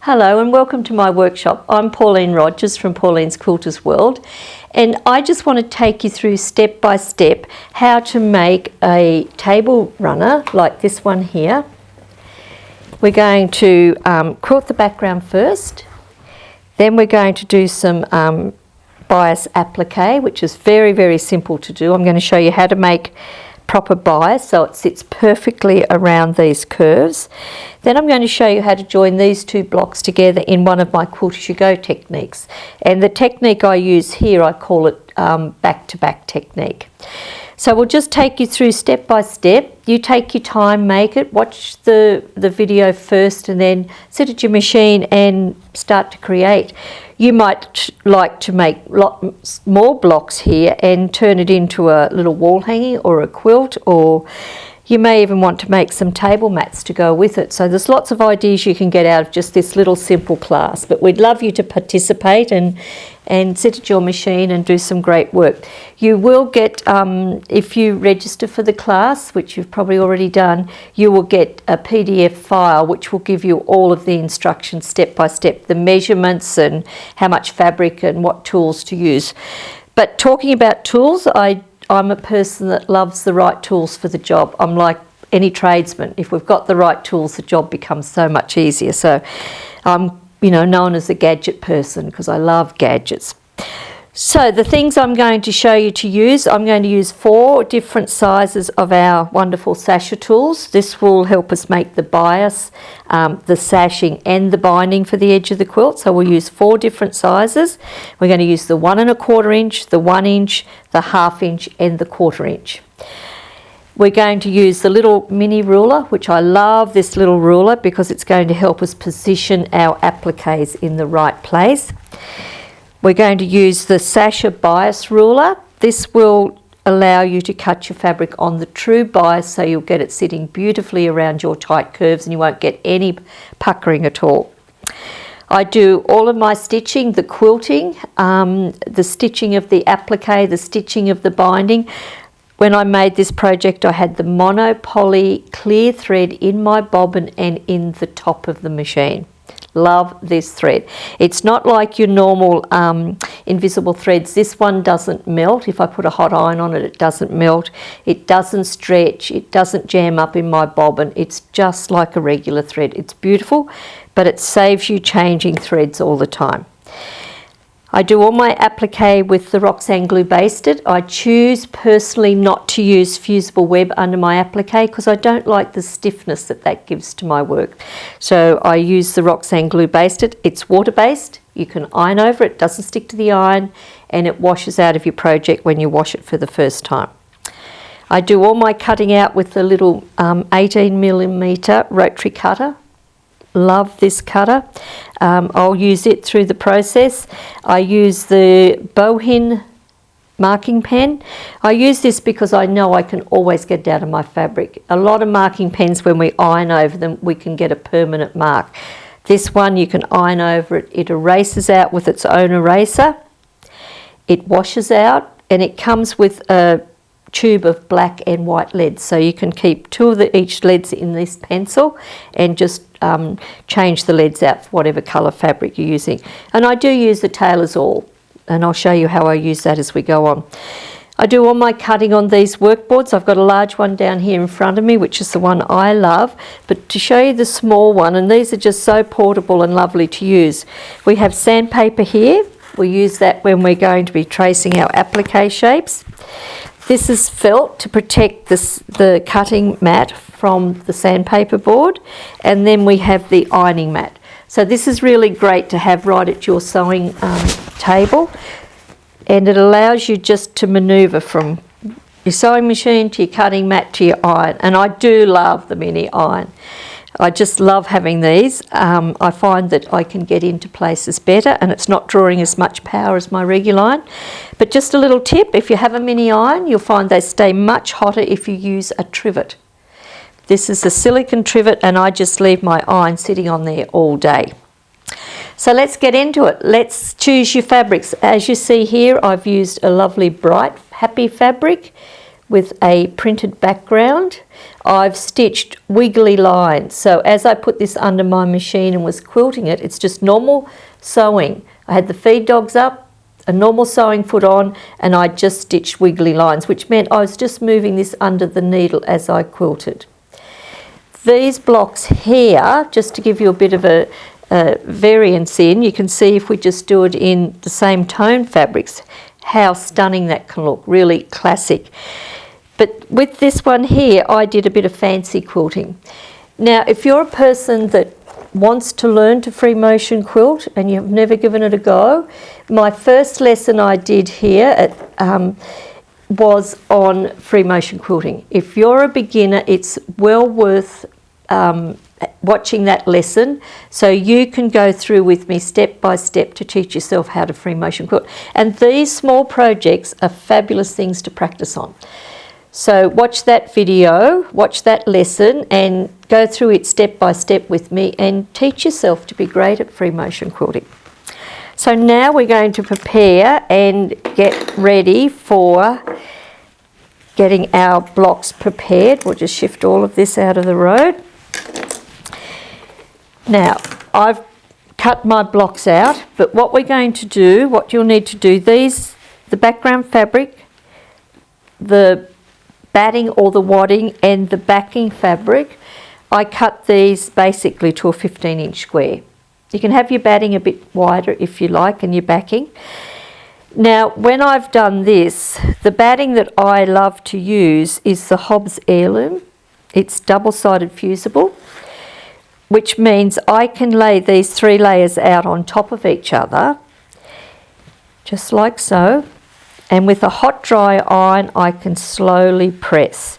Hello and welcome to my workshop. I'm Pauline Rogers from Pauline's Quilters World, and I just want to take you through step by step how to make a table runner like this one here. We're going to quilt the background first, then we're going to do some bias applique, which is very simple to do. I'm going to show you how to make proper bias so it sits perfectly around these curves. Then I'm going to show you how to join these two blocks together in one of my Quilt As You Go techniques, and the technique I use here, I call it back-to-back technique. So we'll just take you through step by step. You take your time, make it, watch the video first and then sit at your machine and start to create. You might like to make lots more blocks here and turn it into a little wall hanging or a quilt, or you may even want to make some table mats to go with it. So there's lots of ideas you can get out of just this little simple class, but we'd love you to participate and sit at your machine and do some great work. You will get, if you register for the class, which you've probably already done, you will get a PDF file which will give you all of the instructions step by step, the measurements and how much fabric and what tools to use. But talking about tools, I'm a person that loves the right tools for the job. I'm like any tradesman. If we've got the right tools, the job becomes so much easier. So I'm known as a gadget person because I love gadgets. So the things I'm going to show you to use, I'm going to use 4 different sizes of our wonderful sasher tools. This will help us make the bias, the sashing and the binding for the edge of the quilt. So we'll use 4 different sizes. We're going to use the 1 1/4 inch, the 1 inch, the 1/2 inch and the 1/4 inch. We're going to use the little mini ruler, which I love this little ruler because it's going to help us position our appliques in the right place. We're going to use the sasher bias ruler. This will allow you to cut your fabric on the true bias so you'll get it sitting beautifully around your tight curves and you won't get any puckering at all. I do all of my stitching, the quilting, the stitching of the applique, the stitching of the binding. When I made this project, I had the mono poly clear thread in my bobbin and in the top of the machine. Love this thread. It's not like your normal invisible threads. This one doesn't melt. If I put a hot iron on it, it doesn't melt. It doesn't stretch. It doesn't jam up in my bobbin. It's just like a regular thread. It's beautiful, but it saves you changing threads all the time. I do all my applique with the Roxanne glue basted. I choose personally not to use fusible web under my applique because I don't like the stiffness that gives to my work. So I use the Roxanne glue basted. It's water based. You can iron over it, doesn't stick to the iron, and it washes out of your project when you wash it for the first time. I do all my cutting out with the little 18mm rotary cutter. Love this cutter. I'll use it through the process. I use the Bohin marking pen. I use this because I know I can always get it out of my fabric. A lot of marking pens, when we iron over them, we can get a permanent mark. This one, you can iron over it. It erases out with its own eraser. It washes out, and it comes with a tube of black and white leads, so you can keep 2 of each leads in this pencil and just change the leads out for whatever colour fabric you're using. And I do use the tailor's awl, and I'll show you how I use that as we go on. I do all my cutting on these workboards. I've got a large one down here in front of me, which is the one I love, but to show you the small one, and these are just so portable and lovely to use. We have sandpaper here. We use that when we're going to be tracing our applique shapes. This is felt to protect the cutting mat from the sandpaper board, and then we have the ironing mat. So this is really great to have right at your sewing table, and it allows you just to manoeuvre from your sewing machine to your cutting mat to your iron. And I do love the mini iron. I just love having these. I find that I can get into places better and it's not drawing as much power as my regular iron. But just a little tip, if you have a mini iron, you'll find they stay much hotter if you use a trivet. This is a silicone trivet and I just leave my iron sitting on there all day. So let's get into it. Let's choose your fabrics. As you see here, I've used a lovely bright, happy fabric with a printed background. I've stitched wiggly lines. So as I put this under my machine and was quilting it, it's just normal sewing. I had the feed dogs up, a normal sewing foot on, and I just stitched wiggly lines, which meant I was just moving this under the needle as I quilted. These blocks here, just to give you a bit of a variance in, you can see if we just do it in the same tone fabrics, how stunning that can look, really classic. But with this one here, I did a bit of fancy quilting. Now, if you're a person that wants to learn to free motion quilt and you've never given it a go, my first lesson I did here was on free motion quilting. If you're a beginner, it's well worth watching that lesson so you can go through with me step by step to teach yourself how to free motion quilt. And these small projects are fabulous things to practice on. So watch that video, watch that lesson and go through it step by step with me and teach yourself to be great at free motion quilting. So now we're going to prepare and get ready for getting our blocks prepared. We'll just shift all of this out of the road. Now, I've cut my blocks out, but what we're going to do, what you'll need to do, the background fabric, the batting or the wadding and the backing fabric, I cut these basically to a 15-inch square. You can have your batting a bit wider if you like and your backing. Now, when I've done this, the batting that I love to use is the Hobbs Heirloom. It's double-sided fusible, which means I can lay these 3 layers out on top of each other, just like so. And with a hot dry iron, I can slowly press.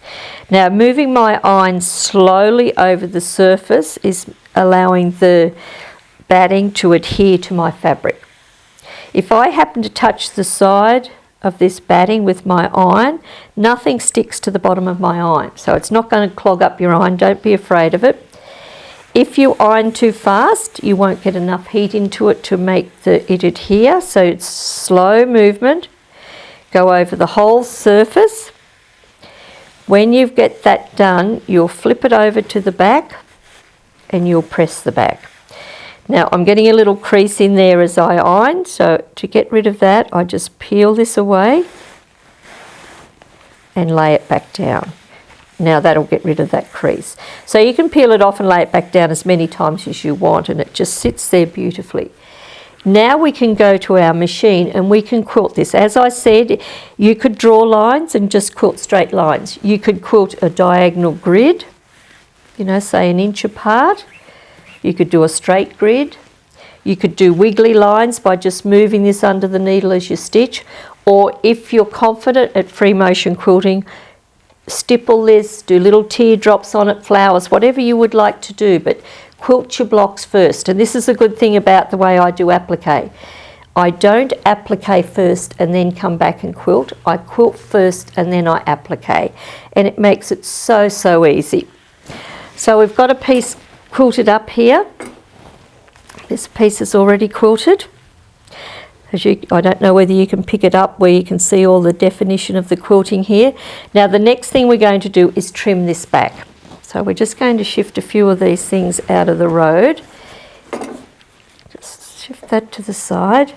Now, moving my iron slowly over the surface is allowing the batting to adhere to my fabric. If I happen to touch the side of this batting with my iron, nothing sticks to the bottom of my iron. So it's not going to clog up your iron, don't be afraid of it. If you iron too fast, you won't get enough heat into it to make it adhere. So it's slow movement. Go over the whole surface. When you get that done, you'll flip it over to the back and you'll press the back. Now I'm getting a little crease in there as I iron, so to get rid of that, I just peel this away and lay it back down. Now that'll get rid of that crease. So you can peel it off and lay it back down as many times as you want and it just sits there beautifully. Now we can go to our machine and we can quilt this. As I said, you could draw lines and just quilt straight lines. You could quilt a diagonal grid, you know, say 1 inch apart. You could do a straight grid. You could do wiggly lines by just moving this under the needle as you stitch. Or if you're confident at free motion quilting, stipple this, do little teardrops on it, flowers, whatever you would like to do, but quilt your blocks first. And this is a good thing about the way I do applique. I don't applique first and then come back and quilt. I quilt first and then I applique. And it makes it so, so easy. So we've got a piece quilted up here. This piece is already quilted. I don't know whether you can pick it up where you can see all the definition of the quilting here. Now the next thing we're going to do is trim this back. So we're just going to shift a few of these things out of the road. Just shift that to the side.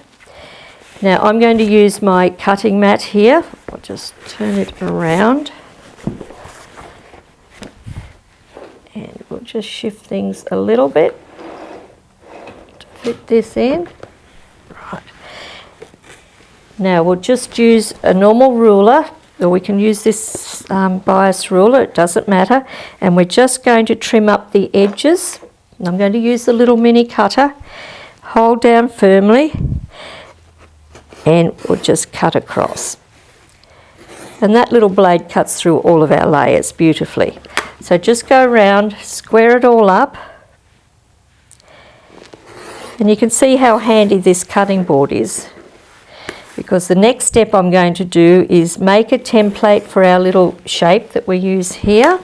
Now I'm going to use my cutting mat here. I'll just turn it around. And we'll just shift things a little bit to fit this in. Right. Now we'll just use a normal ruler, or we can use this bias ruler, it doesn't matter. And we're just going to trim up the edges. And I'm going to use the little mini cutter. Hold down firmly and we'll just cut across. And that little blade cuts through all of our layers beautifully. So just go around, square it all up. And you can see how handy this cutting board is, because the next step I'm going to do is make a template for our little shape that we use here.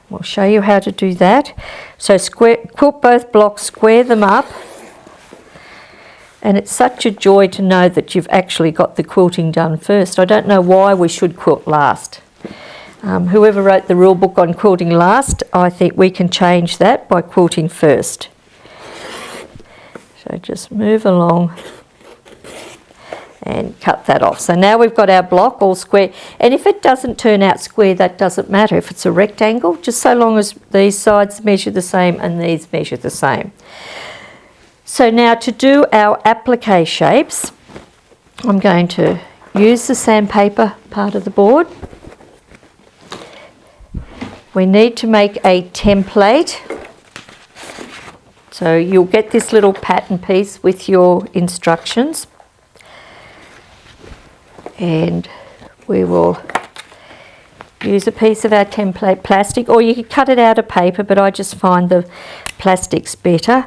We'll show you how to do that. So quilt both blocks, square them up, And it's such a joy to know that you've actually got the quilting done first. I don't know why we should quilt last. Whoever wrote the rule book on quilting last, I think we can change that by quilting first. So just move along and cut that off. So now we've got our block all square. And if it doesn't turn out square, that doesn't matter. If it's a rectangle, just so long as these sides measure the same and these measure the same. So now to do our applique shapes, I'm going to use the sandpaper part of the board. We need to make a template. So you'll get this little pattern piece with your instructions. And we will use a piece of our template plastic, or you could cut it out of paper, but I just find the plastic's better.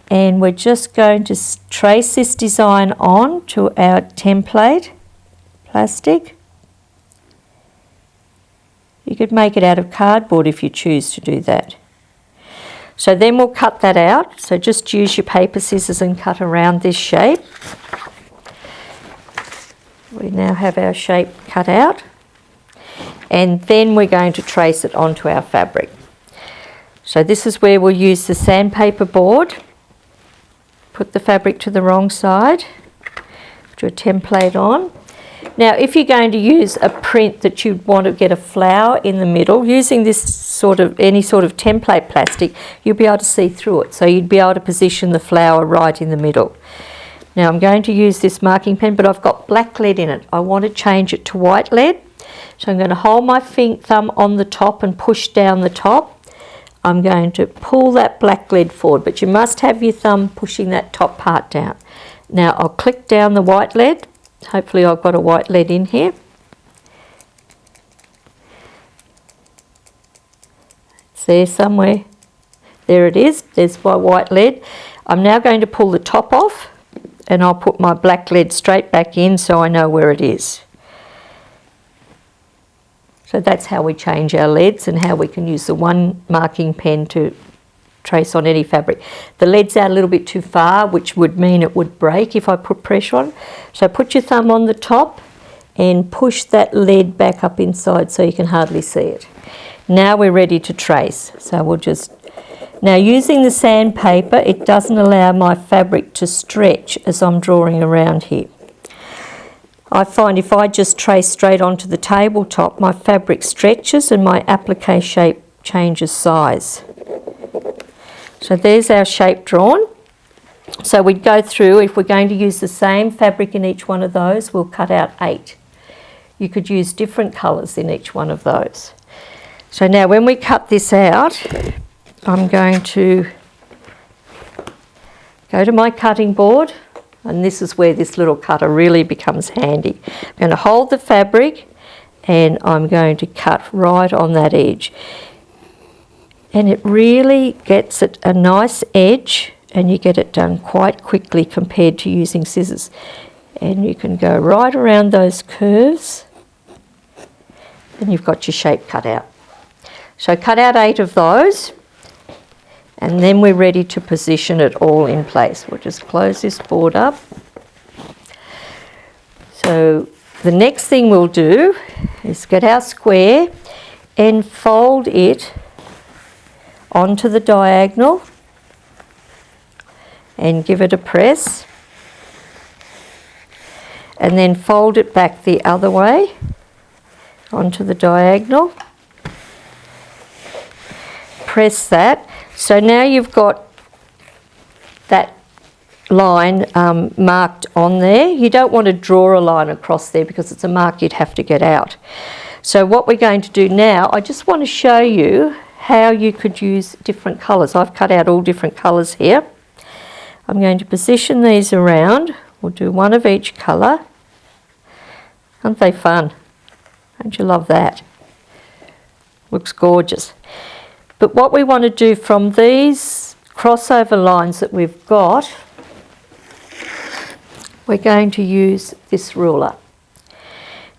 And we're just going to trace this design on to our template plastic. You could make it out of cardboard if you choose to do that. So then we'll cut that out. So just use your paper scissors and cut around this shape. We now have our shape cut out. And then we're going to trace it onto our fabric. So this is where we'll use the sandpaper board. Put the fabric to the wrong side. Put your template on. Now if you're going to use a print that you want to get a flower in the middle, using this any sort of template plastic, you'll be able to see through it. So you'd be able to position the flower right in the middle. Now I'm going to use this marking pen, but I've got black lead in it. I want to change it to white lead. So I'm going to hold my thumb on the top and push down the top. I'm going to pull that black lead forward, but you must have your thumb pushing that top part down. Now I'll click down the white lead. Hopefully I've got a white lead in here. It's there somewhere. There it is. There's my white lead. I'm now going to pull the top off, and I'll put my black lead straight back in so I know where it is. So that's how we change our leads and how we can use the one marking pen to trace on any fabric. The lead's out a little bit too far, which would mean it would break if I put pressure on. So put your thumb on the top and push that lead back up inside so you can hardly see it. Now we're ready to trace. So we'll just... Now using the sandpaper, it doesn't allow my fabric to stretch as I'm drawing around here. I find if I just trace straight onto the tabletop, my fabric stretches and my applique shape changes size. So there's our shape drawn. So we'd go through, if we're going to use the same fabric in each one of those, we'll cut out 8. You could use different colours in each one of those. So now when we cut this out, I'm going to go to my cutting board, and this is where this little cutter really becomes handy. I'm going to hold the fabric and I'm going to cut right on that edge. And it really gets it a nice edge, and you get it done quite quickly compared to using scissors. And you can go right around those curves and you've got your shape cut out. So cut out 8 of those, and then we're ready to position it all in place. We'll just close this board up. So the next thing we'll do is get our square and fold it onto the diagonal and give it a press, and then fold it back the other way onto the diagonal. Press that. So now you've got that line marked on there. You don't want to draw a line across there because it's a mark you'd have to get out. So what we're going to do now, I just want to show you how you could use different colours. I've cut out all different colours here. I'm going to position these around. We'll do one of each colour. Aren't they fun? Don't you love that? Looks gorgeous. But what we want to do from these crossover lines that we've got, we're going to use this ruler.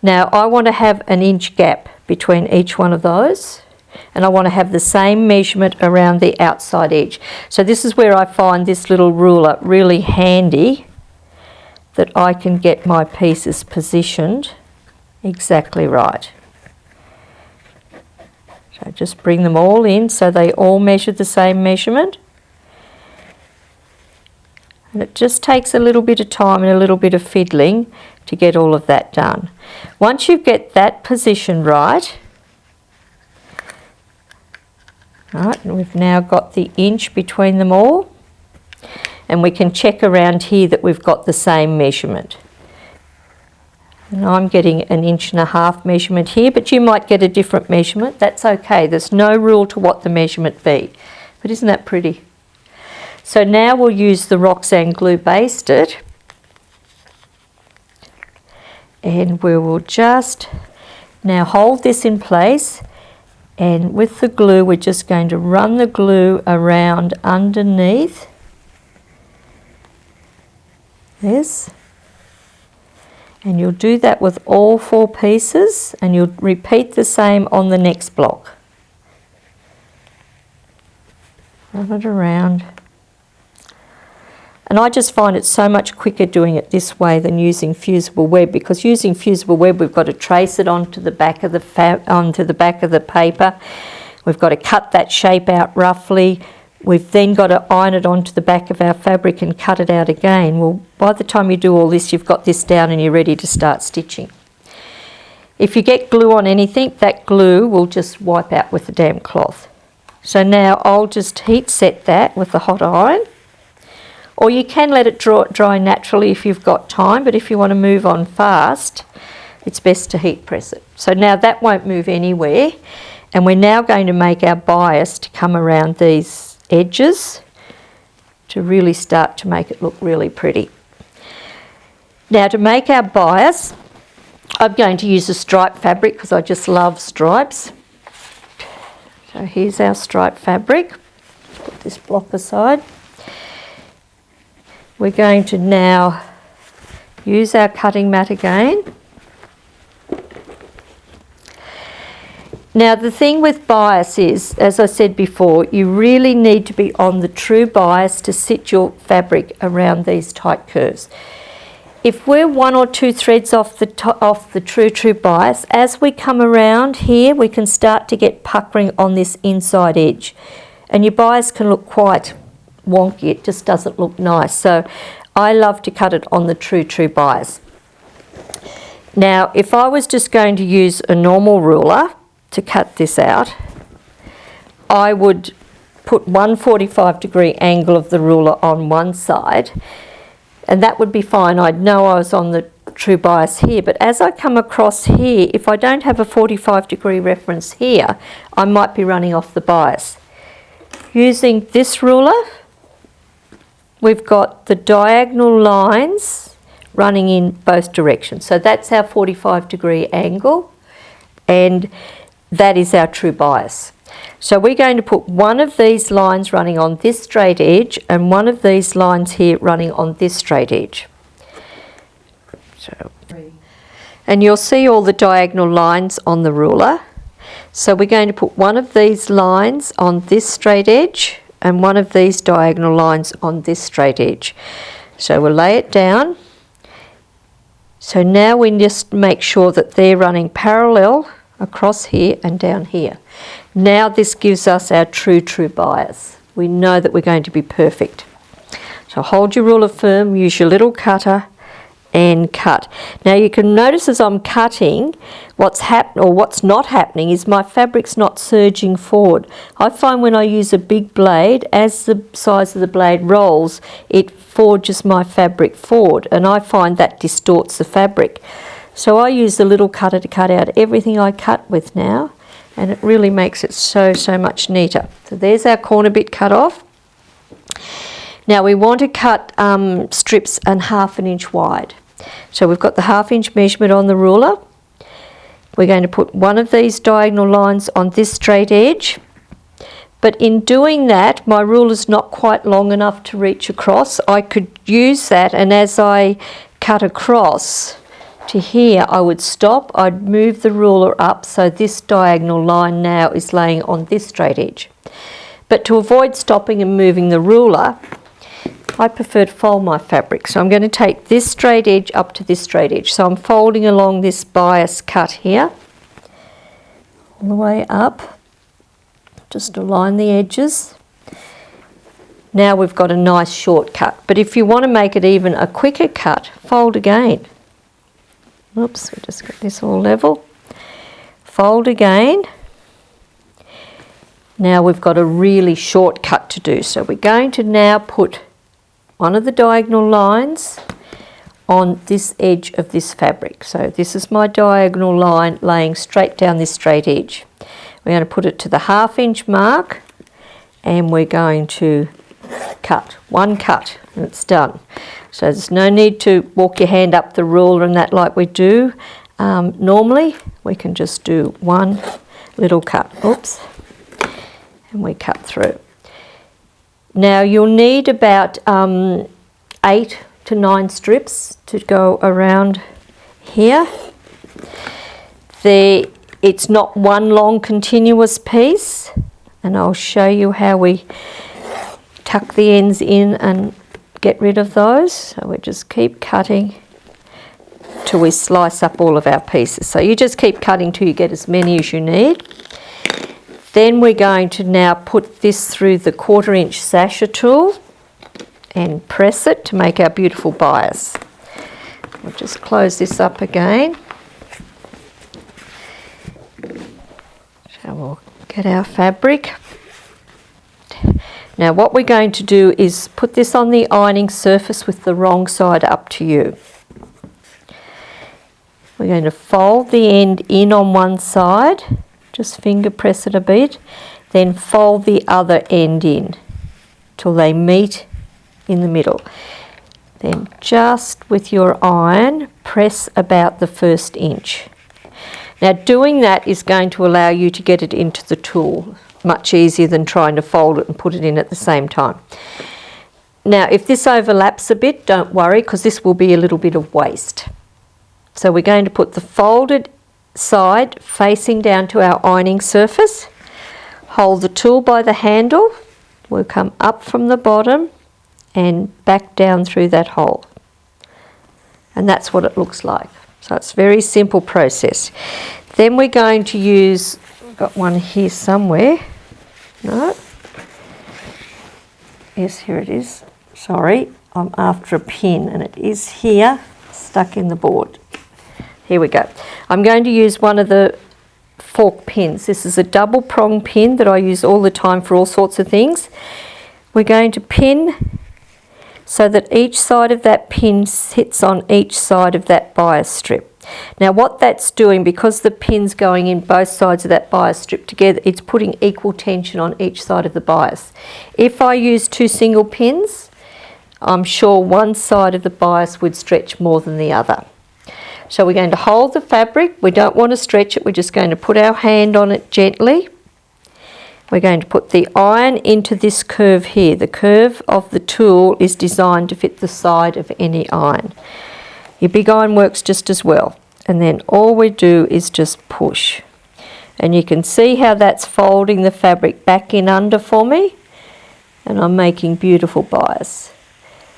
Now I want to have an inch gap between each one of those, and I want to have the same measurement around the outside edge. So this is where I find this little ruler really handy that I can get my pieces positioned exactly right. So just bring them all in so they all measure the same measurement. And it just takes a little bit of time and a little bit of fiddling to get all of that done. Once you get that position right, and we've now got the inch between them all, and we can check around here that we've got the same measurement. And I'm getting an 1.5 inch measurement here, but you might get a different measurement. That's okay. There's no rule to what the measurement be. But isn't that pretty? So now we'll use the Roxanne glue basted, and we will just now hold this in place, and with the glue we're just going to run the glue around underneath this, and you'll do that with all 4 pieces, and you'll repeat the same on the next block. Run it around. And I just find it so much quicker doing it this way than using fusible web, because using fusible web we've got to trace it onto the back of the paper. We've got to cut that shape out roughly. We've then got to iron it onto the back of our fabric and cut it out again. Well, by the time you do all this, you've got this down and you're ready to start stitching. If you get glue on anything, that glue will just wipe out with the damp cloth. So now I'll just heat set that with the hot iron. Or you can let it dry naturally if you've got time, but if you want to move on fast, it's best to heat press it. So now that won't move anywhere, and we're now going to make our bias to come around these edges to really start to make it look really pretty. Now to make our bias, I'm going to use a striped fabric because I just love stripes. So here's our striped fabric. Put this block aside. We're going to now use our cutting mat again. Now the thing with bias is, as I said before, you really need to be on the true bias to sit your fabric around these tight curves. If we're 1 or 2 threads off the true bias, as we come around here we can start to get puckering on this inside edge, and your bias can look quite wonky. It just doesn't look nice. So I love to cut it on the true bias. Now if I was just going to use a normal ruler to cut this out, I would put 145-degree angle of the ruler on one side, and that would be fine. I'd know I was on the true bias here, but as I come across here, if I don't have a 45-degree reference here, I might be running off the bias. Using this ruler, we've got the diagonal lines running in both directions. So that's our 45-degree angle, and that is our true bias. So we're going to put one of these lines running on this straight edge and one of these lines here running on this straight edge. And you'll see all the diagonal lines on the ruler. So we're going to put one of these lines on this straight edge and one of these diagonal lines on this straight edge. So we'll lay it down. So now we just make sure that they're running parallel across here and down here. Now this gives us our true bias. We know that we're going to be perfect. So hold your ruler firm, use your little cutter and cut. Now you can notice as I'm cutting, what's not happening is my fabric's not surging forward. I find when I use a big blade, as the size of the blade rolls, it forges my fabric forward, and I find that distorts the fabric. So I use the little cutter to cut out everything I cut with now, and it really makes it so much neater. So there's our corner bit cut off. Now we want to cut strips 1/2 inch wide. So we've got the 1/2 inch measurement on the ruler. We're going to put one of these diagonal lines on this straight edge. But in doing that, my ruler's not quite long enough to reach across. I could use that, and as I cut across to here, I would stop, I'd move the ruler up so this diagonal line now is laying on this straight edge. But to avoid stopping and moving the ruler, I prefer to fold my fabric. So I'm going to take this straight edge up to this straight edge. So I'm folding along this bias cut here, all the way up, just to line the edges. Now we've got a nice short cut. But if you want to make it even a quicker cut, fold again. Oops, we just got this all level. Fold again. Now we've got a really short cut to do. So we're going to now put one of the diagonal lines on this edge of this fabric. So this is my diagonal line laying straight down this straight edge. We're going to put it to the 1/2 inch mark, and we're going to cut, one cut, and it's done. So there's no need to walk your hand up the ruler and that like we do normally. We can just do one little cut, oops, and we cut through. Now you'll need about 8 to 9 strips to go around here. It's not one long continuous piece, and I'll show you how we tuck the ends in and get rid of those. So we just keep cutting till we slice up all of our pieces. So you just keep cutting till you get as many as you need. Then we're going to now put this through the 1/4 inch sasher tool and press it to make our beautiful bias. We'll just close this up again. So we'll get our fabric. Now what we're going to do is put this on the ironing surface with the wrong side up to you. We're going to fold the end in on one side, just finger press it a bit, then fold the other end in till they meet in the middle. Then just with your iron, press about the 1st inch. Now doing that is going to allow you to get it into the tool much easier than trying to fold it and put it in at the same time. Now if this overlaps a bit, don't worry, because this will be a little bit of waste. So we're going to put the folded side facing down to our ironing surface, hold the tool by the handle, we'll come up from the bottom and back down through that hole. And that's what it looks like. So it's a very simple process. Then we're going to use, I've got one here somewhere. No. Yes, here it is. Sorry, I'm after a pin and it is here, stuck in the board. Here we go. I'm going to use one of the fork pins. This is a double prong pin that I use all the time for all sorts of things. We're going to pin so that each side of that pin sits on each side of that bias strip. Now what that's doing, because the pin's going in both sides of that bias strip together, it's putting equal tension on each side of the bias. If I use 2 single pins, I'm sure one side of the bias would stretch more than the other. So we're going to hold the fabric. We don't want to stretch it. We're just going to put our hand on it gently. We're going to put the iron into this curve here. The curve of the tool is designed to fit the side of any iron. Your big iron works just as well. And then all we do is just push. And you can see how that's folding the fabric back in under for me. And I'm making beautiful bias.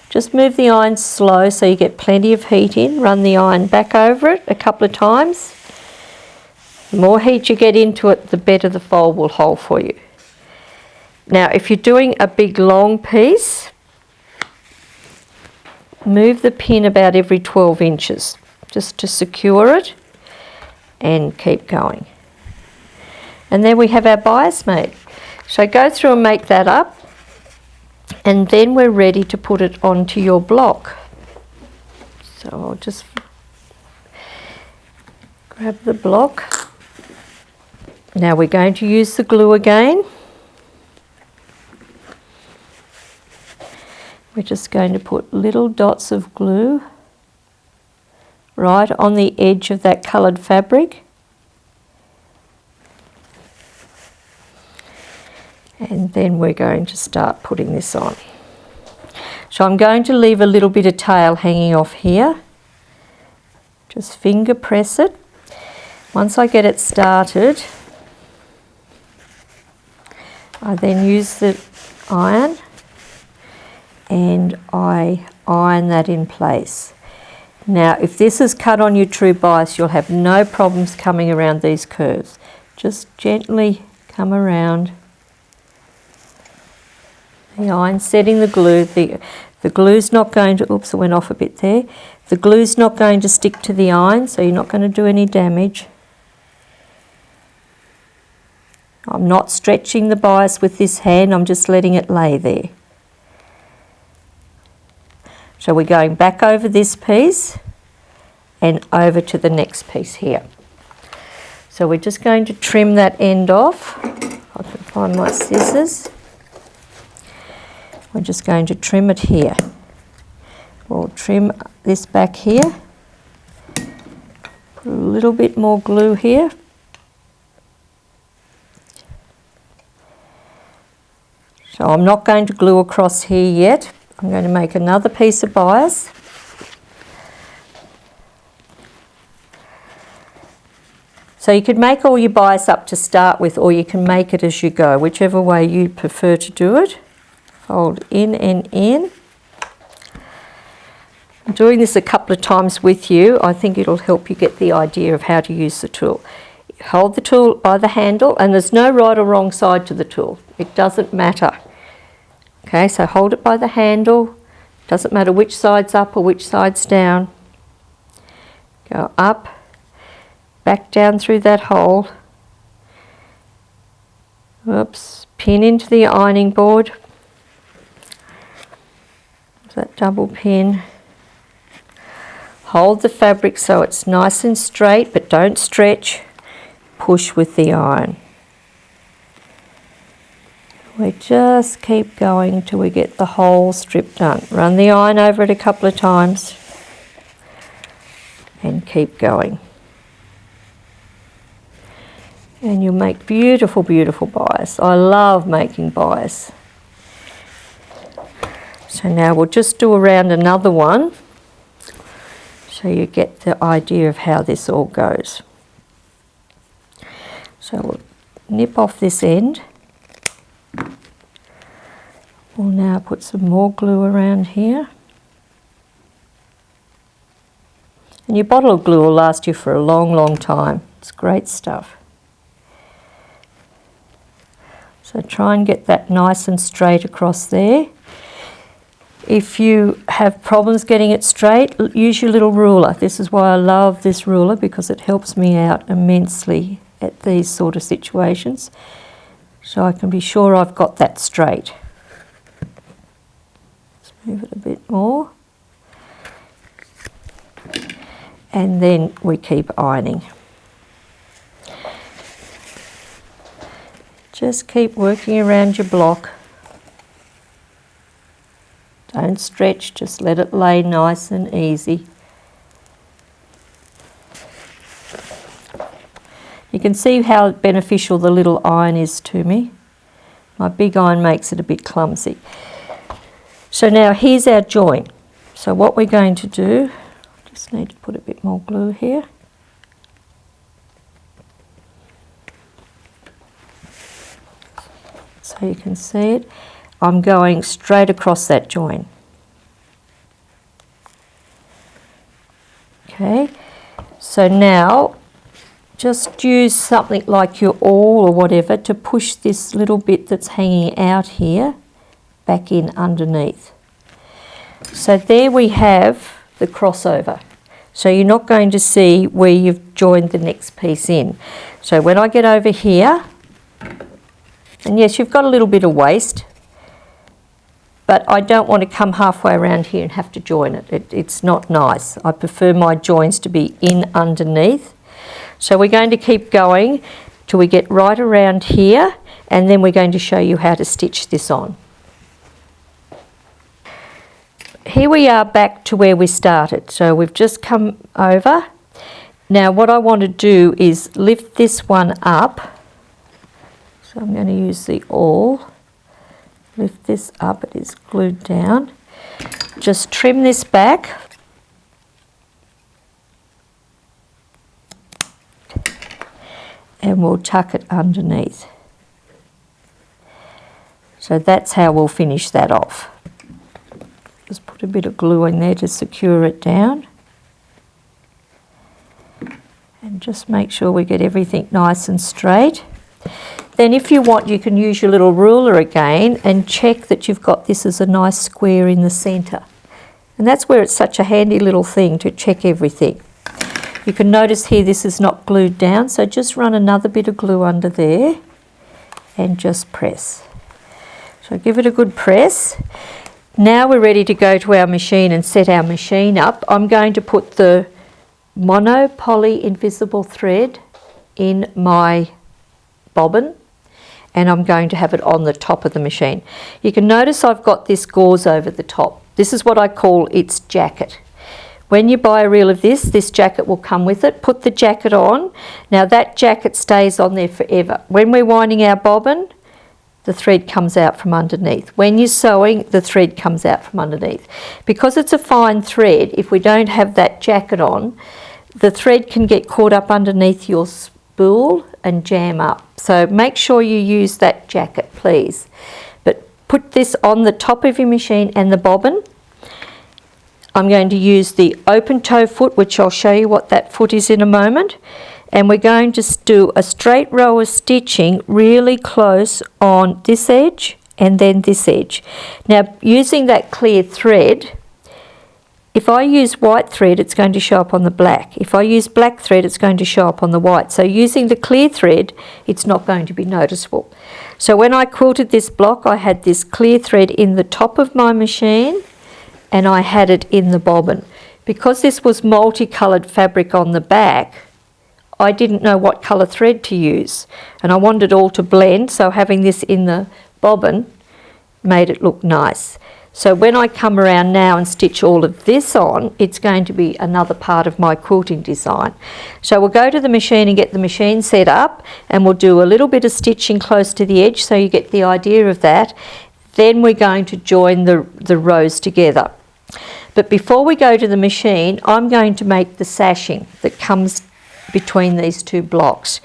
Just move the iron slow so you get plenty of heat in. Run the iron back over it a couple of times. The more heat you get into it, the better the fold will hold for you. Now, if you're doing a big long piece, move the pin about every 12 inches just to secure it and keep going. And then we have our bias made. So go through and make that up. And then we're ready to put it onto your block. So I'll just grab the block. Now we're going to use the glue again. We're just going to put little dots of glue right on the edge of that coloured fabric. And then we're going to start putting this on. So I'm going to leave a little bit of tail hanging off here. Just finger press it. Once I get it started, I then use the iron and I iron that in place. Now if this is cut on your true bias, you'll have no problems coming around these curves. Just gently come around the iron, setting the glue. The glue's not going to, oops, it went off a bit there. The glue's not going to stick to the iron, so you're not going to do any damage. I'm not stretching the bias with this hand, I'm just letting it lay there. So we're going back over this piece and over to the next piece here. So we're just going to trim that end off. I can find my scissors. We're just going to trim it here. We'll trim this back here. Put a little bit more glue here. So I'm not going to glue across here yet. I'm going to make another piece of bias. So you could make all your bias up to start with, or you can make it as you go, whichever way you prefer to do it. Fold in and in. I'm doing this a couple of times with you. I think it'll help you get the idea of how to use the tool. Hold the tool by the handle, and there's no right or wrong side to the tool. It doesn't matter. Okay, so hold it by the handle. Doesn't matter which side's up or which side's down. Go up, back down through that hole. Oops, pin into the ironing board. That double pin. Hold the fabric so it's nice and straight, but don't stretch. Push with the iron. We just keep going till we get the whole strip done. Run the iron over it a couple of times and keep going. And you'll make beautiful, beautiful bias. I love making bias. So now we'll just do around another one so you get the idea of how this all goes. So we'll nip off this end. We'll now put some more glue around here. And your bottle of glue will last you for a long, long time. It's great stuff. So try and get that nice and straight across there. If you have problems getting it straight, use your little ruler. This is why I love this ruler, because it helps me out immensely at these sort of situations. So I can be sure I've got that straight. Let's move it a bit more. And then we keep ironing. Just keep working around your block. Don't stretch, just let it lay nice and easy. You can see how beneficial the little iron is to me. My big iron makes it a bit clumsy. So now here's our join. So what we're going to do, just need to put a bit more glue here. So you can see it. I'm going straight across that join. Okay, so now just use something like your awl or whatever to push this little bit that's hanging out here back in underneath. So there we have the crossover. So you're not going to see where you've joined the next piece in. So when I get over here, and yes, you've got a little bit of waste, but I don't want to come halfway around here and have to join it. It's not nice. I prefer my joins to be in underneath. So we're going to keep going till we get right around here, and then we're going to show you how to stitch this on. Here we are back to where we started. So we've just come over. Now what I want to do is lift this one up. So I'm going to use the awl. Lift this up, it is glued down. Just trim this back. And we'll tuck it underneath. So that's how we'll finish that off. Just put a bit of glue in there to secure it down. And just make sure we get everything nice and straight. Then if you want, you can use your little ruler again and check that you've got this as a nice square in the centre. And that's where it's such a handy little thing to check everything. You can notice here this is not glued down, so just run another bit of glue under there and just press. So give it a good press. Now we're ready to go to our machine and set our machine up. I'm going to put the mono poly invisible thread in my bobbin, and I'm going to have it on the top of the machine. You can notice I've got this gauze over the top. This is what I call its jacket. When you buy a reel of this jacket will come with it. Put the jacket on. Now that jacket stays on there forever. When we're winding our bobbin, the thread comes out from underneath. When you're sewing, the thread comes out from underneath. Because it's a fine thread, if we don't have that jacket on, the thread can get caught up underneath your spool and jam up. So make sure you use that jacket, please. But put this on the top of your machine and the bobbin. I'm going to use the open toe foot, which I'll show you what that foot is in a moment. And we're going to do a straight row of stitching really close on this edge and then this edge. Now, using that clear thread, if I use white thread, it's going to show up on the black. If I use black thread, it's going to show up on the white. So using the clear thread, it's not going to be noticeable. So when I quilted this block, I had this clear thread in the top of my machine and I had it in the bobbin. Because this was multicoloured fabric on the back, I didn't know what colour thread to use, and I wanted it all to blend, so having this in the bobbin made it look nice. So when I come around now and stitch all of this on, it's going to be another part of my quilting design. So we'll go to the machine and get the machine set up, and we'll do a little bit of stitching close to the edge so you get the idea of that. Then we're going to join the rows together. But before we go to the machine, I'm going to make the sashing that comes between these two blocks.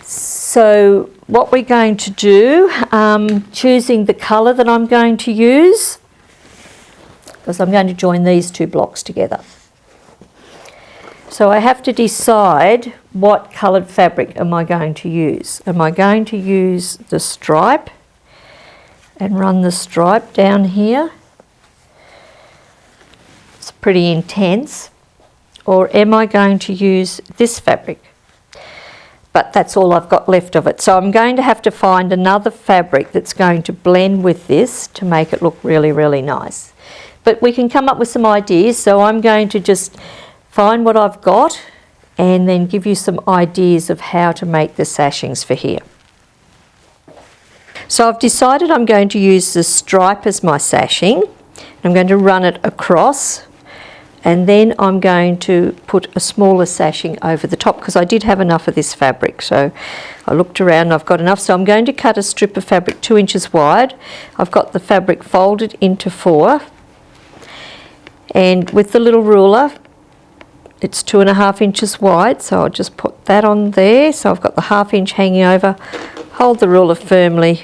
So what we're going to do, choosing the colour that I'm going to use, because I'm going to join these two blocks together. So I have to decide what coloured fabric am I going to use. Am I going to use the stripe and run the stripe down here? It's pretty intense. Or am I going to use this fabric? But that's all I've got left of it. So I'm going to have to find another fabric that's going to blend with this to make it look really, really nice. But we can come up with some ideas. So I'm going to just find what I've got and then give you some ideas of how to make the sashings for here. So I've decided I'm going to use the stripe as my sashing. I'm going to run it across. And then I'm going to put a smaller sashing over the top because I did have enough of this fabric. So I looked around and I've got enough. So I'm going to cut a strip of fabric 2 inches wide. I've got the fabric folded into 4. And with the little ruler, it's 2.5 inches wide. So I'll just put that on there. So I've got the 1/2 inch hanging over. Hold the ruler firmly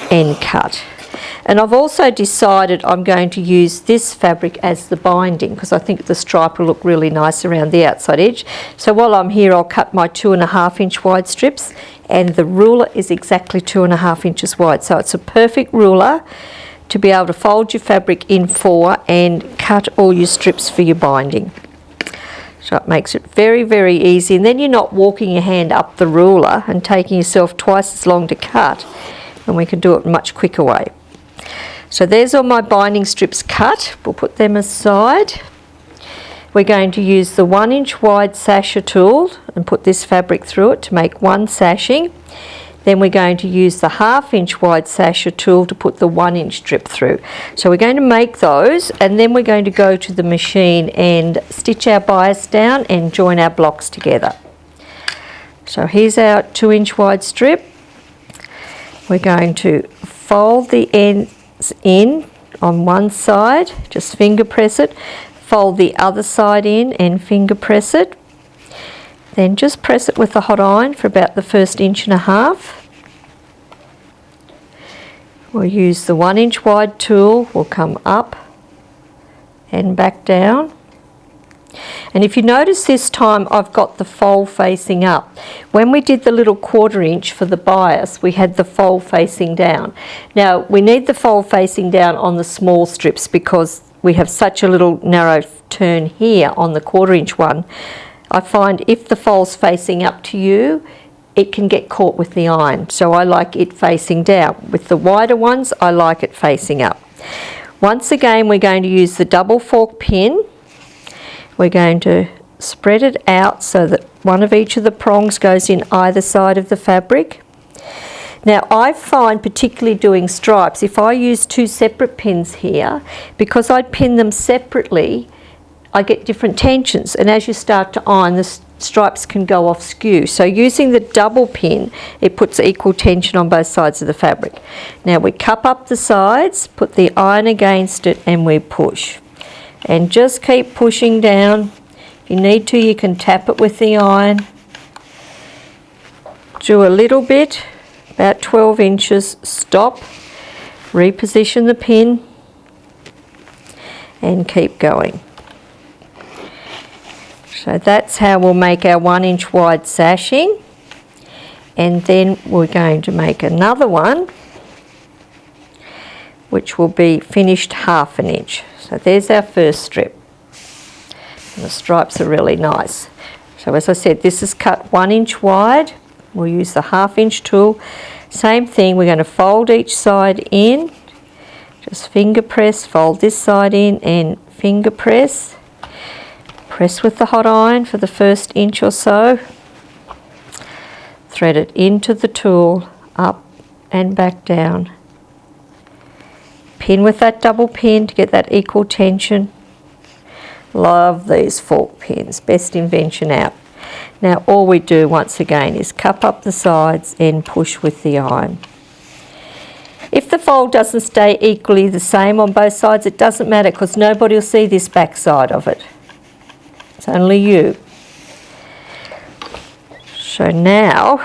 and cut. And I've also decided I'm going to use this fabric as the binding because I think the stripe will look really nice around the outside edge. So while I'm here, I'll cut my 2.5 inch wide strips, and the ruler is exactly 2.5 inches wide. So it's a perfect ruler to be able to fold your fabric in 4 and cut all your strips for your binding. So it makes it very, very easy. And then you're not walking your hand up the ruler and taking yourself twice as long to cut, and we can do it in a much quicker way. So there's all my binding strips cut. We'll put them aside. We're going to use the 1 inch wide sasher tool and put this fabric through it to make one sashing. Then we're going to use the 1/2 inch wide sasher tool to put the 1 inch strip through. So we're going to make those, and then we're going to go to the machine and stitch our bias down and join our blocks together. So here's our 2 inch wide strip. We're going to fold the ends in on one side, just finger press it, fold the other side in and finger press it, then just press it with a hot iron for about the first 1.5 inches. We'll use the 1 inch wide tool, we'll come up and back down. And if you notice this time I've got the fold facing up. When we did the little 1/4 inch for the bias, we had the fold facing down. Now we need the fold facing down on the small strips because we have such a little narrow turn here on the 1/4 inch one. I find if the fold's facing up to you, it can get caught with the iron. So I like it facing down. With the wider ones, I like it facing up. Once again, we're going to use the double fork pin. We're going to spread it out so that one of each of the prongs goes in either side of the fabric. Now I find, particularly doing stripes, if I use 2 separate pins here, because I pin them separately, I get different tensions, and as you start to iron, the stripes can go off skew. So using the double pin, it puts equal tension on both sides of the fabric. Now we cup up the sides, put the iron against it, and we push. And just keep pushing down. If you need to, you can tap it with the iron. Do a little bit, about 12 inches, stop, reposition the pin, and keep going. So that's how we'll make our 1 inch wide sashing. And then we're going to make another one, which will be finished 1/2 inch. So there's our first strip. And the stripes are really nice. So as I said, this is cut 1 inch wide. We'll use the 1/2 inch tool. Same thing, we're going to fold each side in. Just finger press, fold this side in and finger press. Press with the hot iron for the first inch or so. Thread it into the tool, up and back down. Pin with that double pin to get that equal tension. Love these fork pins, best invention out. Now all we do once again is cup up the sides and push with the iron. If the fold doesn't stay equally the same on both sides, it doesn't matter because nobody will see this back side of it. It's only you. So now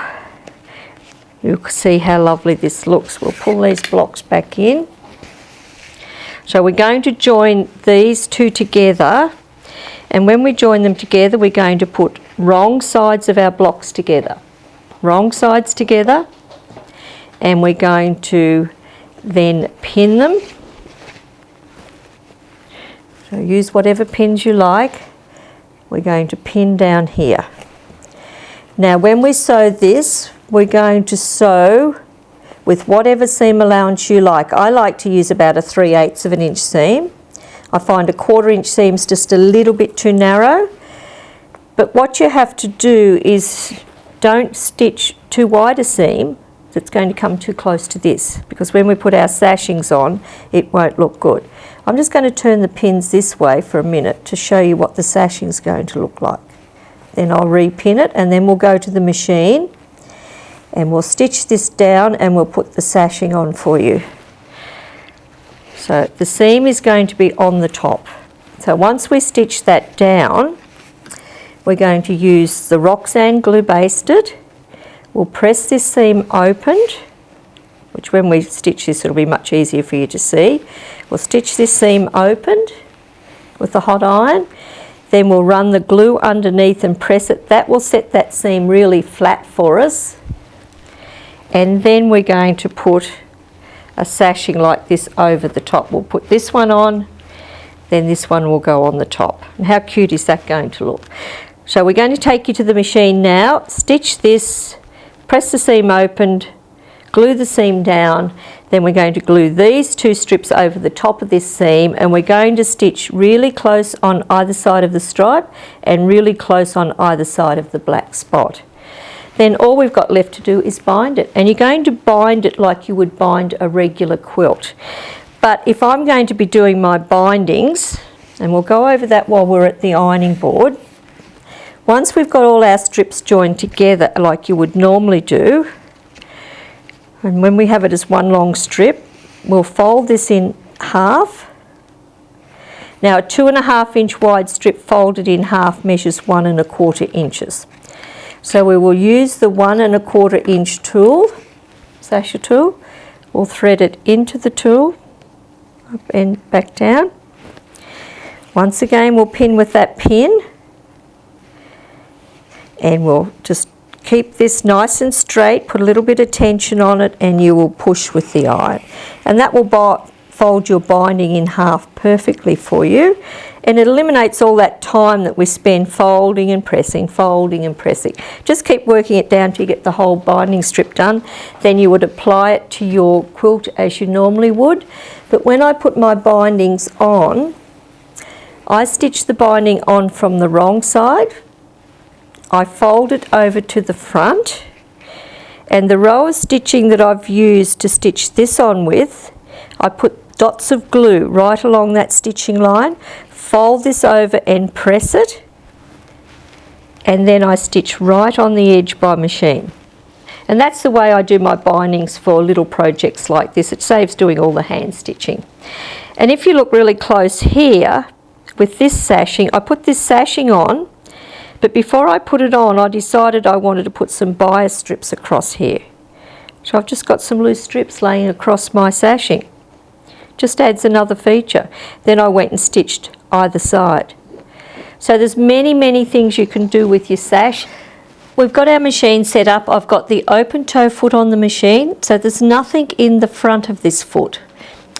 you can see how lovely this looks. We'll pull these blocks back in. So we're going to join these two together, and when we join them together we're going to put wrong sides of our blocks together. Wrong sides together, and we're going to then pin them. So use whatever pins you like. We're going to pin down here. Now when we sew this, we're going to sew with whatever seam allowance you like. I like to use about a 3/8 of an inch seam. I find a 1/4 inch seam's just a little bit too narrow. But what you have to do is don't stitch too wide a seam that's going to come too close to this, because when we put our sashings on, it won't look good. I'm just going to turn the pins this way for a minute to show you what the sashing's going to look like. Then I'll repin it, and then we'll go to the machine and we'll stitch this down and we'll put the sashing on for you. So the seam is going to be on the top. So once we stitch that down, we're going to use the Roxanne glue basted. We'll press this seam opened, which when we stitch this it'll be much easier for you to see. We'll stitch this seam opened with the hot iron. Then we'll run the glue underneath and press it. That will set that seam really flat for us. And then we're going to put a sashing like this over the top. We'll put this one on, then this one will go on the top. And how cute is that going to look? So we're going to take you to the machine now, stitch this, press the seam opened, glue the seam down, then we're going to glue these two strips over the top of this seam, and we're going to stitch really close on either side of the stripe and really close on either side of the black spot. Then all we've got left to do is bind it, and you're going to bind it like you would bind a regular quilt. But if I'm going to be doing my bindings, and we'll go over that while we're at the ironing board, once we've got all our strips joined together like you would normally do, and when we have it as one long strip, we'll fold this in half. Now a 2.5 inch wide strip folded in half measures 1 1/4 inches. So we will use the 1 1/4 inch tool, sasher tool, We'll thread it into the tulle, up and back down. Once again, we'll pin with that pin, and we'll just keep this nice and straight, put a little bit of tension on it, and you will push with the iron. And that will fold your binding in half perfectly for you, and it eliminates all that time that we spend folding and pressing, folding and pressing. Just keep working it down till you get the whole binding strip done. Then you would apply it to your quilt as you normally would. But when I put my bindings on, I stitch the binding on from the wrong side. I fold it over to the front, and the row of stitching that I've used to stitch this on with, I put dots of glue right along that stitching line, fold this over and press it, and then I stitch right on the edge by machine. And that's the way I do my bindings for little projects like this. It saves doing all the hand stitching. And if you look really close here with this sashing, I put this sashing on, but before I put it on, I decided I wanted to put some bias strips across here. So I've just got some loose strips laying across my sashing. Just adds another feature. Then I went and stitched either side. So there's many things you can do with your sash. We've got our machine set up. I've got the open toe foot on the machine, so there's nothing in the front of this foot.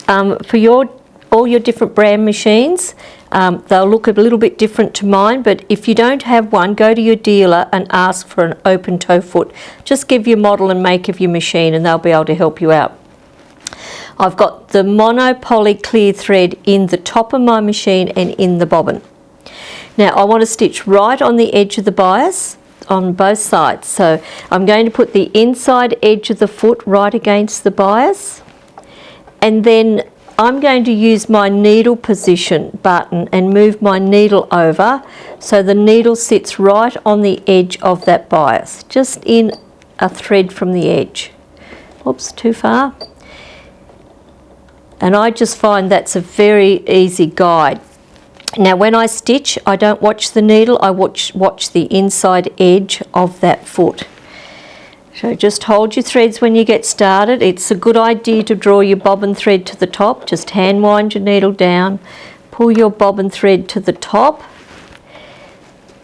For all your different brand machines, they'll look a little bit different to mine, but if you don't have one, go to your dealer and ask for an open toe foot. Just give your model and make of your machine and they'll be able to help you out. I've got the monopoly clear thread in the top of my machine and in the bobbin. Now I want to stitch right on the edge of the bias on both sides. So I'm going to put the inside edge of the foot right against the bias, and then I'm going to use my needle position button and move my needle over so the needle sits right on the edge of that bias, just in a thread from the edge. Oops, too far. And I just find that's a very easy guide. Now when I stitch, I don't watch the needle, I watch the inside edge of that foot. So just hold your threads when you get started. It's a good idea to draw your bobbin thread to the top. Just hand wind your needle down, pull your bobbin thread to the top.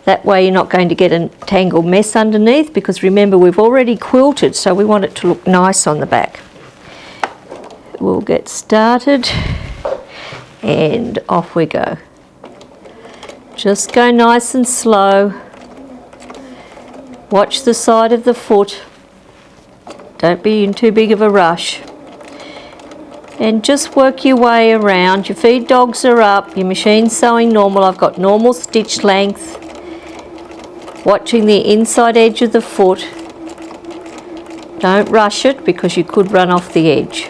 That way you're not going to get a tangled mess underneath, because remember we've already quilted, so we want it to look nice on the back. We'll get started and off we go. Just go nice and slow. Watch the side of the foot. Don't be in too big of a rush. And just work your way around. Your feed dogs are up, your machine's sewing normal. I've got normal stitch length. Watching the inside edge of the foot. Don't rush it because you could run off the edge.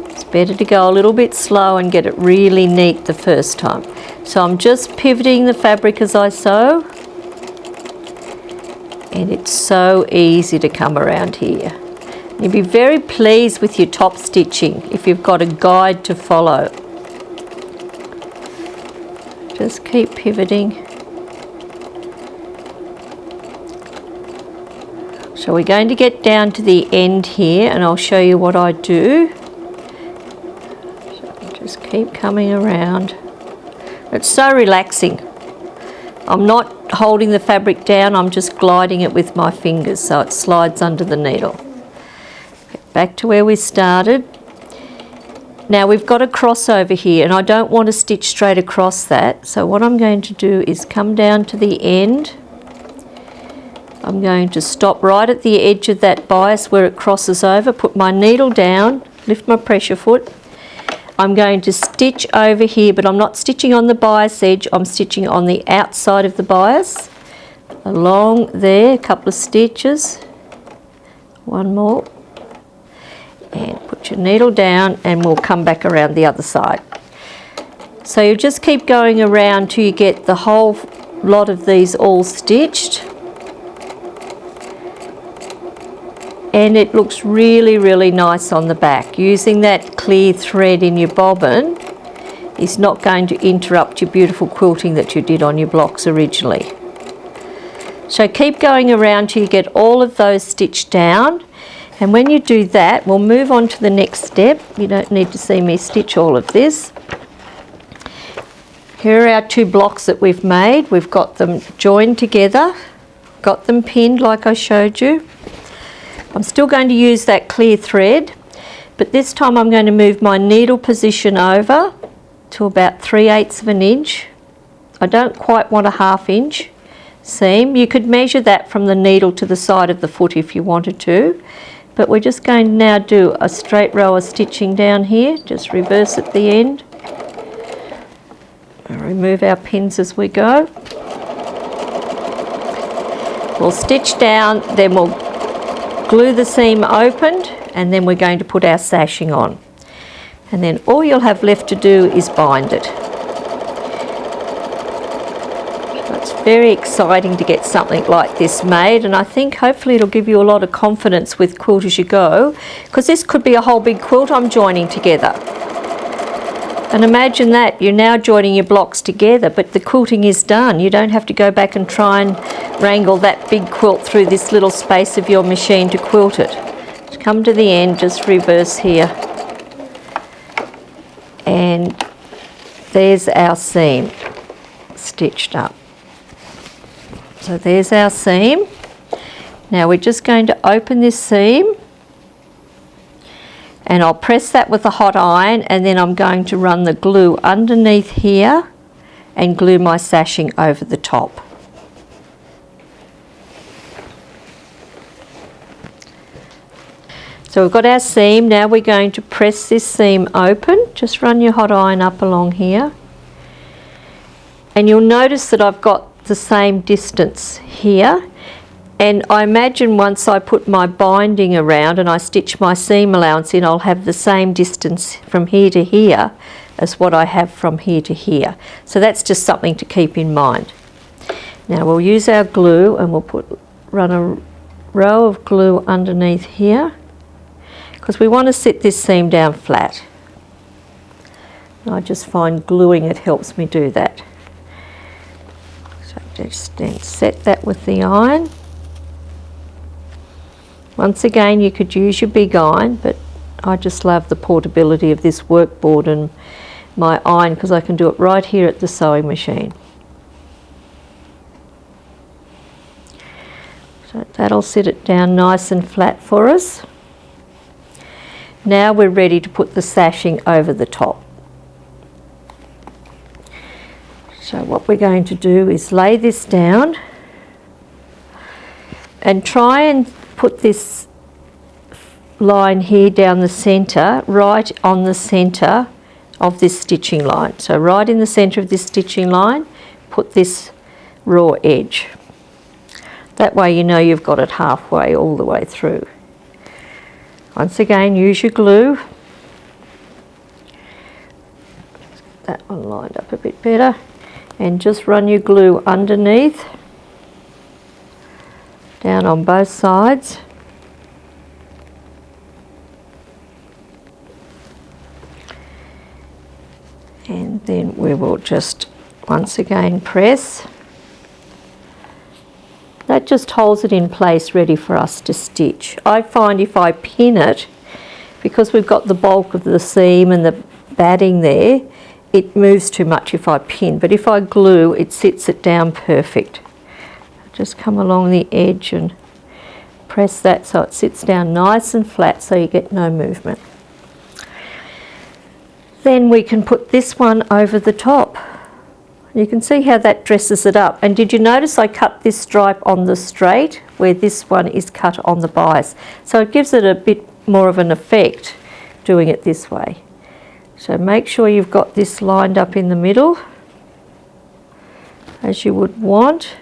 It's better to go a little bit slow and get it really neat the first time. So I'm just pivoting the fabric as I sew. And it's so easy to come around here. You'll be very pleased with your top stitching if you've got a guide to follow. Just keep pivoting. So we're going to get down to the end here and I'll show you what I do. So just keep coming around. It's so relaxing. I'm not holding the fabric down, I'm just gliding it with my fingers so it slides under the needle. Back to where we started. Now we've got a crossover here and I don't want to stitch straight across that, so what I'm going to do is come down to the end. I'm going to stop right at the edge of that bias where it crosses over, put my needle down, lift my pressure foot. I'm going to stitch over here, but I'm not stitching on the bias edge, I'm stitching on the outside of the bias. Along there, a couple of stitches. One more. And put your needle down and we'll come back around the other side. So you just keep going around till you get the whole lot of these all stitched. And it looks really, really nice on the back. Using that clear thread in your bobbin is not going to interrupt your beautiful quilting that you did on your blocks originally. So keep going around till you get all of those stitched down. And when you do that, we'll move on to the next step. You don't need to see me stitch all of this. Here are our 2 blocks that we've made. We've got them joined together, got them pinned like I showed you. I'm still going to use that clear thread, but this time I'm going to move my needle position over to about 3/8 of an inch. I don't quite want a 1/2 inch seam. You could measure that from the needle to the side of the foot if you wanted to, but we're just going to now do a straight row of stitching down here. Just reverse at the end. And remove our pins as we go. We'll stitch down, then we'll glue the seam opened, and then we're going to put our sashing on. And then all you'll have left to do is bind it. So it's very exciting to get something like this made, and I think hopefully it'll give you a lot of confidence with Quilt As You Go, because this could be a whole big quilt I'm joining together. And imagine that, you're now joining your blocks together, but the quilting is done. You don't have to go back and try and wrangle that big quilt through this little space of your machine to quilt it. To come to the end, just reverse here. And there's our seam stitched up. So there's our seam. Now we're just going to open this seam, and I'll press that with a hot iron, and then I'm going to run the glue underneath here and glue my sashing over the top. So we've got our seam. Now we're going to press this seam open. Just run your hot iron up along here. And you'll notice that I've got the same distance here. And I imagine once I put my binding around and I stitch my seam allowance in, I'll have the same distance from here to here as what I have from here to here. So that's just something to keep in mind. Now we'll use our glue, and we'll run a row of glue underneath here, because we want to sit this seam down flat. And I just find gluing it helps me do that. So just then set that with the iron. Once again, you could use your big iron, but I just love the portability of this workboard and my iron, because I can do it right here at the sewing machine. So that'll sit it down nice and flat for us. Now we're ready to put the sashing over the top. So what we're going to do is lay this down and try and put this line here down the centre, right on the centre of this stitching line. So right in the centre of this stitching line, put this raw edge. That way you know you've got it halfway all the way through. Once again, use your glue. That one lined up a bit better. And just run your glue underneath, down on both sides. And then we will just once again press. That just holds it in place, ready for us to stitch. I find if I pin it, because we've got the bulk of the seam and the batting there, it moves too much if I pin, but if I glue, it sits it down perfect. Just come along the edge and press that so it sits down nice and flat, so you get no movement. Then we can put this one over the top. You can see how that dresses it up. And did you notice I cut this stripe on the straight where this one is cut on the bias? So it gives it a bit more of an effect doing it this way. So make sure you've got this lined up in the middle as you would want.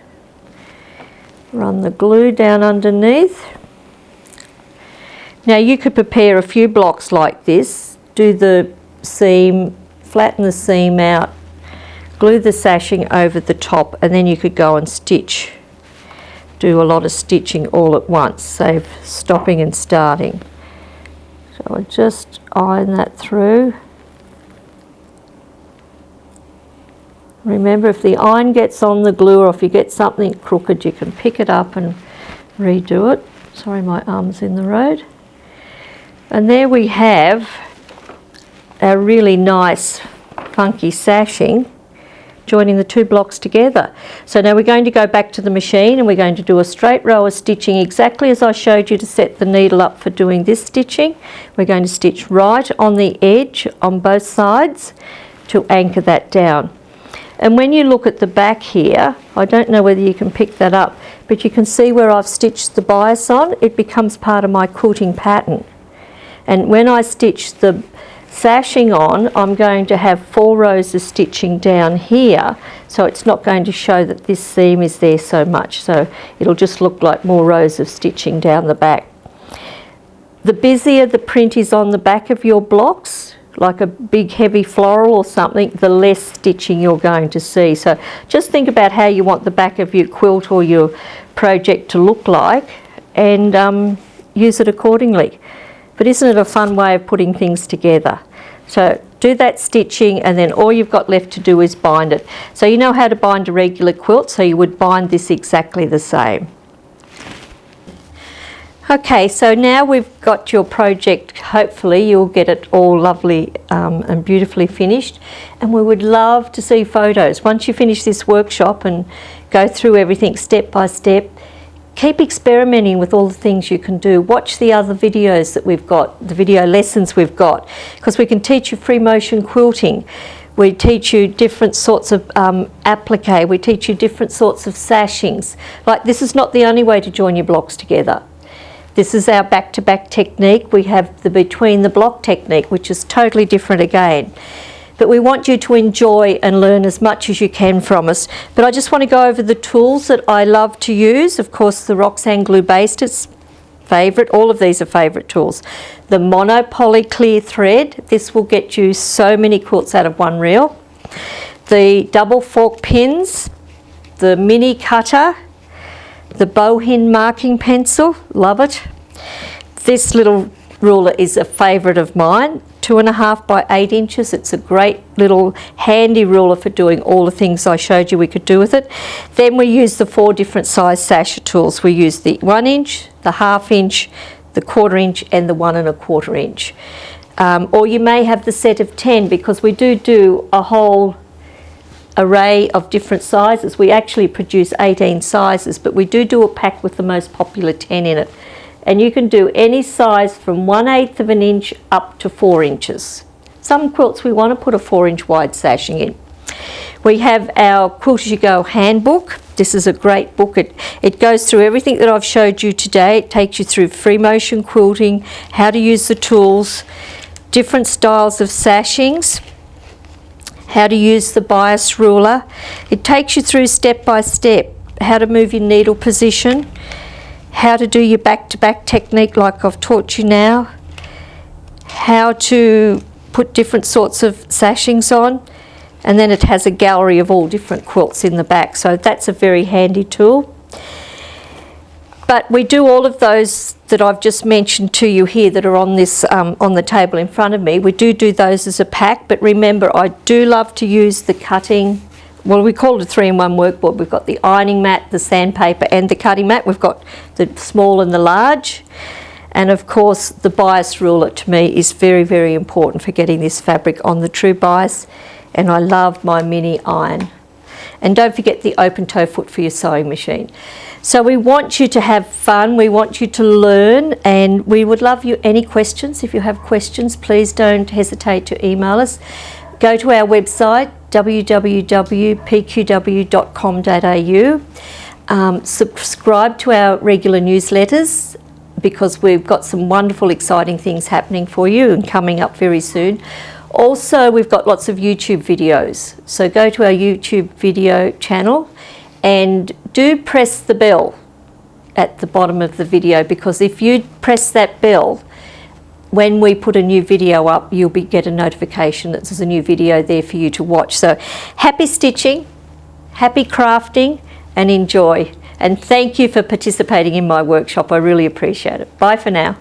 Run the glue down underneath. Now you could prepare a few blocks like this, do the seam, flatten the seam out, glue the sashing over the top, and then you could go and stitch. Do a lot of stitching all at once, save stopping and starting. So I'll just iron that through. Remember, if the iron gets on the glue or if you get something crooked, you can pick it up and redo it. Sorry, my arm's in the road. And there we have our really nice funky sashing joining the two blocks together. So now we're going to go back to the machine and we're going to do a straight row of stitching exactly as I showed you to set the needle up for doing this stitching. We're going to stitch right on the edge on both sides to anchor that down. And when you look at the back here, I don't know whether you can pick that up, but you can see where I've stitched the bias on. It becomes part of my quilting pattern. And when I stitch the sashing on, I'm going to have 4 rows of stitching down here, so it's not going to show that this seam is there so much, so it'll just look like more rows of stitching down the back. The busier the print is on the back of your blocks, like a big heavy floral or something, the less stitching you're going to see. So just think about how you want the back of your quilt or your project to look like and use it accordingly. But isn't it a fun way of putting things together? So do that stitching and then all you've got left to do is bind it. So you know how to bind a regular quilt, so you would bind this exactly the same. Okay, so now we've got your project. Hopefully you'll get it all lovely and beautifully finished, and we would love to see photos. Once you finish this workshop and go through everything step by step, keep experimenting with all the things you can do. Watch the other videos that we've got, the video lessons we've got, because we can teach you free motion quilting. We teach you different sorts of applique. We teach you different sorts of sashings. Like, this is not the only way to join your blocks together. This is our back-to-back technique. We have the between the block technique, which is totally different again. But we want you to enjoy and learn as much as you can from us. But I just want to go over the tools that I love to use. Of course, the Roxanne glue based is favourite. All of these are favourite tools. The mono poly clear thread. This will get you so many quilts out of one reel. The double fork pins. The mini cutter. The bowhin marking pencil. Love it. This little ruler is a favourite of mine. 2.5 by 8 inches. It's a great little handy ruler for doing all the things I showed you we could do with it. Then we use the 4 different size sasher tools. We use the 1 inch, the 1/2 inch, the 1/4 inch and the 1 1/4 inch. Or you may have the set of 10, because we do a whole array of different sizes. We actually produce 18 sizes, but we do a pack with the most popular 10 in it. And you can do any size from 1/8 of an inch up to 4 inches. Some quilts we want to put a 4 inch wide sashing in. We have our Quilt As You Go handbook. This is a great book. It goes through everything that I've showed you today. It takes you through free motion quilting, how to use the tools, different styles of sashings, how to use the bias ruler. It takes you through step by step how to move your needle position, how to do your back-to-back technique like I've taught you now, how to put different sorts of sashings on, and then it has a gallery of all different quilts in the back, so that's a very handy tool. But we do all of those that I've just mentioned to you here that are on this on the table in front of me. We do those as a pack, but remember, I do love to use the cutting. Well, we call it a 3-in-1 workboard. We've got the ironing mat, the sandpaper and the cutting mat. We've got the small and the large. And of course, the bias ruler to me is very, very important for getting this fabric on the true bias. And I love my mini iron. And don't forget the open toe foot for your sewing machine. So we want you to have fun. We want you to learn, and we would love you any questions. If you have questions, please don't hesitate to email us. Go to our website, www.pqw.com.au. Subscribe to our regular newsletters, because we've got some wonderful, exciting things happening for you and coming up very soon. Also, we've got lots of YouTube videos. So go to our YouTube video channel and do press the bell at the bottom of the video, because if you press that bell, when we put a new video up, you'll get a notification that there's a new video there for you to watch. So happy stitching, happy crafting, and enjoy. And thank you for participating in my workshop. I really appreciate it. Bye for now.